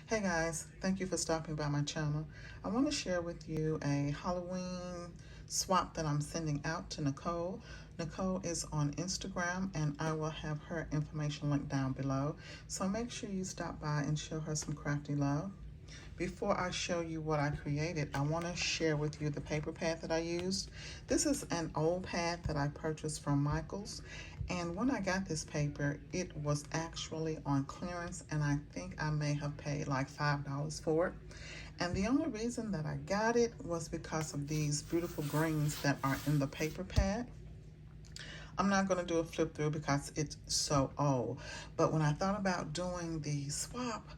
Hey guys, thank you for stopping by my channel. I want to share with you a Halloween swap that I'm sending out to Nicole. Nicole is on Instagram and I will have her information linked down below. So make sure you stop by and show her some crafty love. Before I show you what I created, I want to share with you the paper pad that I used. This is an old pad that I purchased from Michael's, and when I got this paper, it was actually on clearance, and I think I may have paid like $5 for it. And the only reason that I got it was because of these beautiful greens that are in the paper pad. I'm not going to do a flip through because it's so old. But when I thought about doing the swap,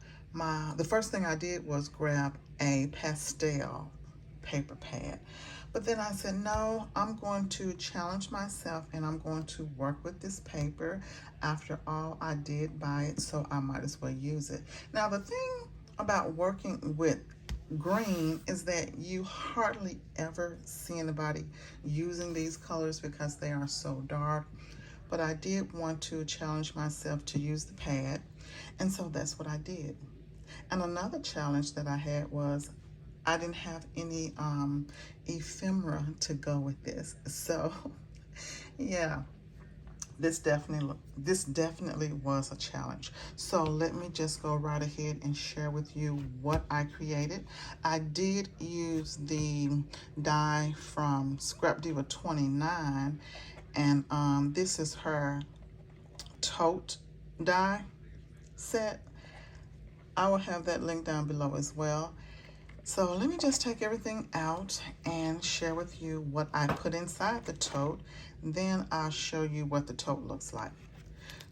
the first thing I did was grab a pastel paper pad. But then I said, no, I'm going to challenge myself and I'm going to work with this paper. After all, I did buy it, so I might as well use it. Now, the thing about working with green is that you hardly ever see anybody using these colors because they are so dark. But I did want to challenge myself to use the pad, and so that's what I did. And another challenge that I had was I didn't have any ephemera to go with this. So yeah, this definitely was a challenge. So let me just go right ahead and share with you what I created. I did use the die from Scrap Diva 29, and this is her Tote die set. I will have that link down below as well. So let me just take everything out and share with you what I put inside the tote. Then I'll show you what the tote looks like.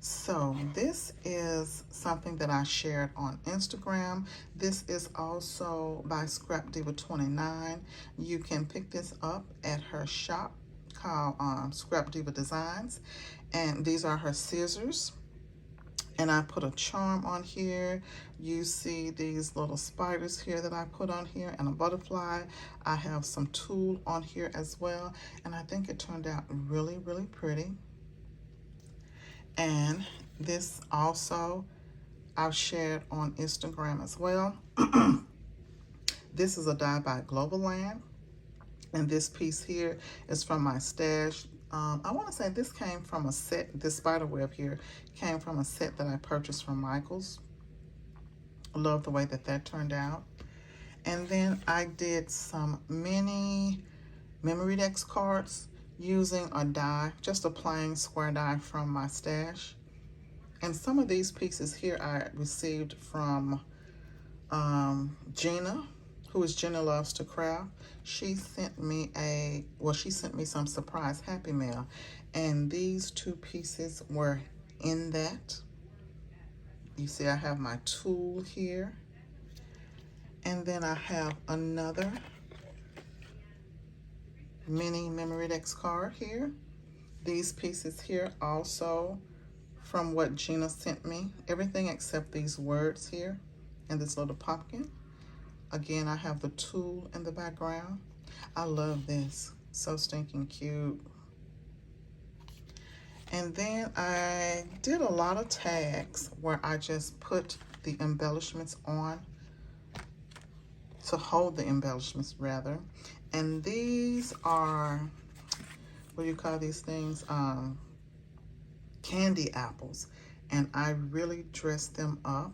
So this is something that I shared on Instagram. This is also by Scrap Diva 29. You can pick this up at her shop called ScrapDivaDesigns. And these are her scissors. And I put a charm on here. You see these little spiders here that I put on here and a butterfly. I have some tulle on here as well. And I think it turned out really, really pretty. And this also I've shared on Instagram as well. This is a die by GLOBLELAND. And this piece here is from my stash. I want to say this came from a set, this spider web here came from a set that I purchased from Michael's. I love the way that that turned out. And then I did some mini memory Dex cards using a die, just a plain square die from my stash. And some of these pieces here I received from Gina, who is Gina Loves to Craft. She sent me she sent me some surprise Happy Mail, and these two pieces were in that. You see I have my tulle here, and then I have another mini Memory Dex card here. These pieces here also from what Gina sent me. Everything except these words here and this little pumpkin. Again, I have the tulle in the background. I love this. So stinking cute. And then I did a lot of tags where I just put the embellishments on, to hold the embellishments rather. And these are, what do you call these things? Candy apples. And I really dressed them up.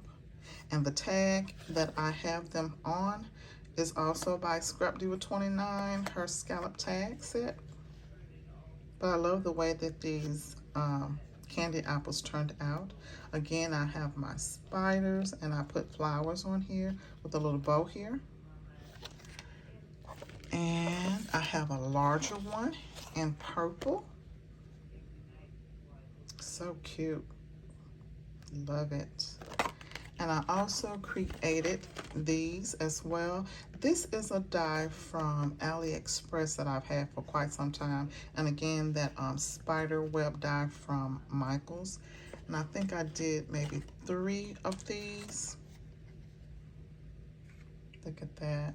And the tag that I have them on is also by Scrap Diva 29, her scallop tag set. But I love the way that these candy apples turned out. Again, I have my spiders and I put flowers on here with a little bow here. And I have a larger one in purple. So cute. Love it. And I also created these as well. This is a die from AliExpress that I've had for quite some time. And again, that spider web die from Michael's. And I think I did maybe 3 of these. Look at that.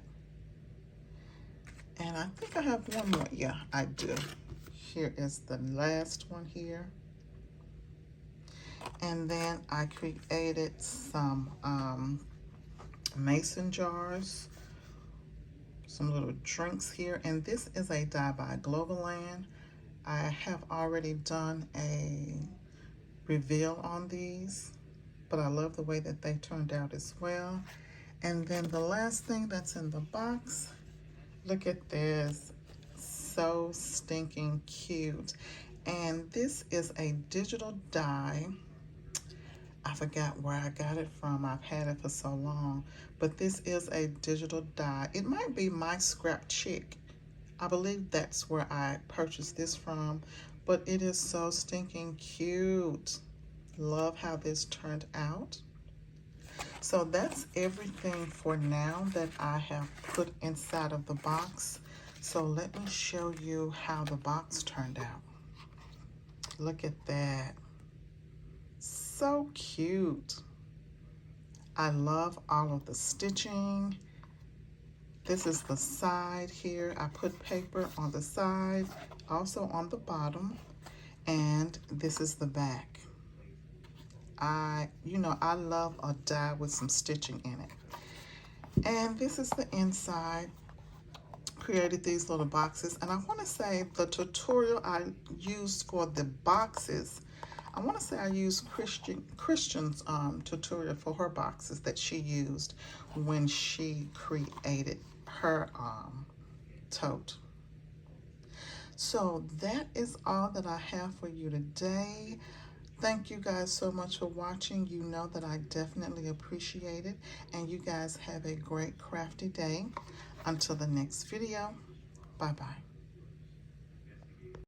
And I think I have one more. Yeah, I do. Here is the last one here. And then I created some mason jars, some little drinks here, and this is a die by GLOBLELAND. I have already done a reveal on these, but I love the way that they turned out as well. And then the last thing that's in the box, look at this, so stinking cute. And this is a digital die. I forgot where I got it from. I've had it for so long, but this is a digital die. It might be My Scrap Chick. I believe that's where I purchased this from, but it is so stinking cute. Love how this turned out. So that's everything for now that I have put inside of the box. So let me show you how the box turned out. Look at that. So cute. I love all of the stitching. This is the side here. I put paper on the side, also on the bottom, and this is the back. I love a die with some stitching in it. And this is the inside. Created these little boxes, and I want to say the tutorial I used for the boxes, I want to say I used Christian's tutorial for her boxes that she used when she created her tote. So that is all that I have for you today. Thank you guys so much for watching. You know that I definitely appreciate it, and you guys have a great crafty day. Until the next video, bye-bye.